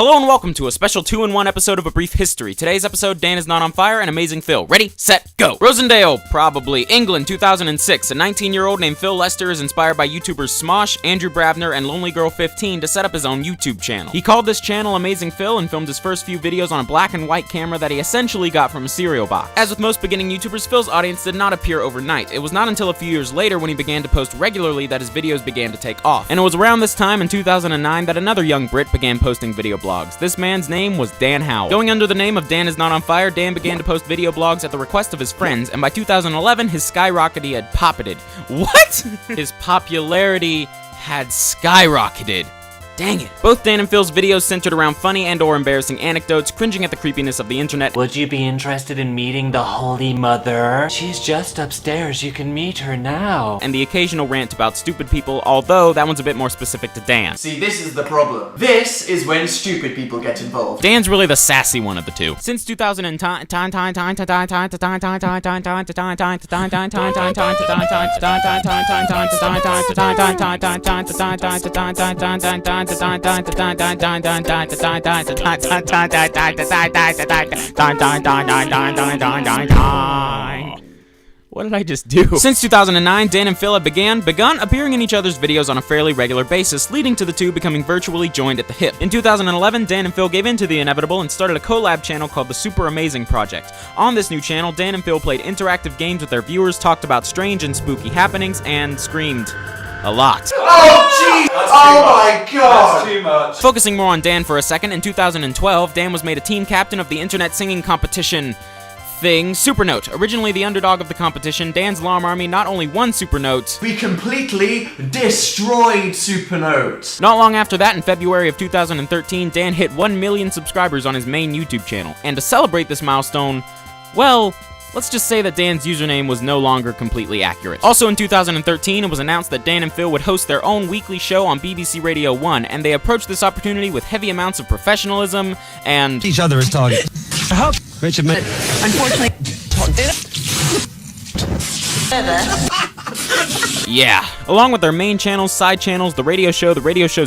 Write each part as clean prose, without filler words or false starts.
Hello and welcome to a special 2-in-1 episode of A Brief History. Today's episode, Dan is not on fire and Amazing Phil. Ready, set, go! Rosendale, probably. England, 2006. A 19-year-old named Phil Lester is inspired by YouTubers Smosh, Andrew Bravner, and Lonely Girl 15 to set up his own YouTube channel. He called this channel Amazing Phil and filmed his first few videos on a black and white camera that he essentially got from a cereal box. As with most beginning YouTubers, Phil's audience did not appear overnight. It was not until a few years later when he began to post regularly that his videos began to take off. And it was around this time in 2009 that another young Brit began posting video blogs. This man's name was Dan Howell. Going under the name of Dan is not on fire, Dan began to post video blogs at the request of his friends, and by 2011 his skyrocketed had poppeted. What? His popularity had skyrocketed. Dang it. Both Dan and Phil's videos centered around funny and or embarrassing anecdotes, cringing at the creepiness of the internet. Would you be interested in meeting the Holy Mother? She's just upstairs, you can meet her now. And the occasional rant about stupid people, although that one's a bit more specific to Dan. See, this is the problem. This is when stupid people get involved. Dan's really the sassy one of the two. Since 2010, what did I just do? Since 2009, Dan and Phil have begun appearing in each other's videos on a fairly regular basis, leading to the two becoming virtually joined at the hip. In 2011, Dan and Phil gave in to the inevitable and started a collab channel called the Super Amazing Project. On this new channel, Dan and Phil played interactive games with their viewers, talked about strange and spooky happenings, and screamed a lot. Oh, jeez! Oh my god! That's too much. Focusing more on Dan for a second, in 2012, Dan was made a team captain of the internet singing competition thing, Supernote. Originally the underdog of the competition, Dan's Alarm Army not only won Supernote, We completely destroyed Supernote. not long after that, in February of 2013, Dan hit 1 million subscribers on his main YouTube channel. And to celebrate this milestone, well, let's just say that Dan's username was no longer completely accurate. Also in 2013, it was announced that Dan and Phil would host their own weekly show on BBC Radio 1, and they approached this opportunity with heavy amounts of professionalism and each other as targets. Richard, Unfortunately, yeah. Along with their main channels, side channels, the radio show's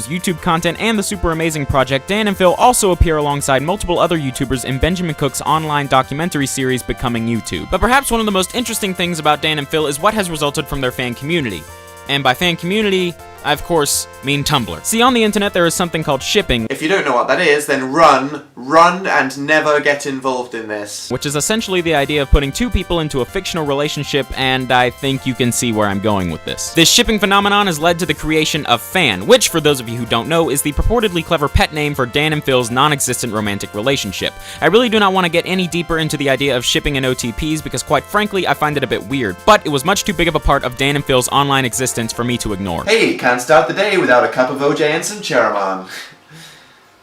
YouTube content, and the Super Amazing Project, Dan and Phil also appear alongside multiple other YouTubers in Benjamin Cook's online documentary series Becoming YouTube. But perhaps one of the most interesting things about Dan and Phil is what has resulted from their fan community. And by fan community, I of course mean Tumblr. See, on the internet there is something called shipping, If you don't know what that is, then run and never get involved in this. which is essentially the idea of putting two people into a fictional relationship, and I think you can see where I'm going with this. This shipping phenomenon has led to the creation of Fan, which, for those of you who don't know, is the purportedly clever pet name for Dan and Phil's non-existent romantic relationship. I really do not want to get any deeper into the idea of shipping and OTPs because, quite frankly, I find it a bit weird, but it was much too big of a part of Dan and Phil's online existence for me to ignore. Hey, can't start the day without a cup of OJ and some Charamon.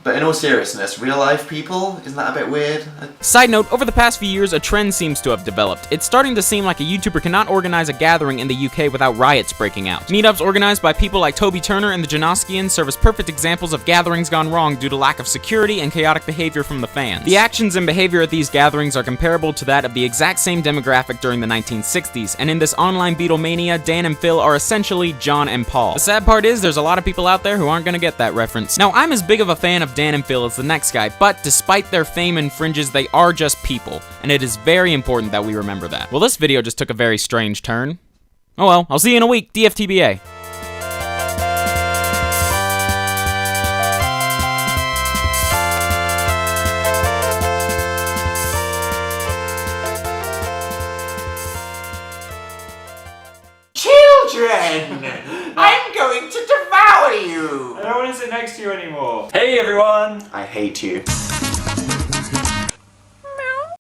But in all seriousness, real life people? Isn't that a bit weird? Side note, over the past few years, a trend seems to have developed. It's starting to seem like a YouTuber cannot organize a gathering in the UK without riots breaking out. Meetups organized by people like Toby Turner and the Janoskians serve as perfect examples of gatherings gone wrong due to lack of security and chaotic behavior from the fans. The actions and behavior at these gatherings are comparable to that of the exact same demographic during the 1960s, and in this online Beatlemania, Dan and Phil are essentially John and Paul. The sad part is, there's a lot of people out there who aren't gonna get that reference. Now, I'm as big of a fan of Dan and Phil as the next guy, but despite their fame and fringes, they are just people, and it is very important that we remember that. Well, this video just took a very strange turn. Oh well, I'll see you in a week, DFTBA. Children! I'm going to devour you! I don't want to sit next to you anymore. Hey everyone! I hate you.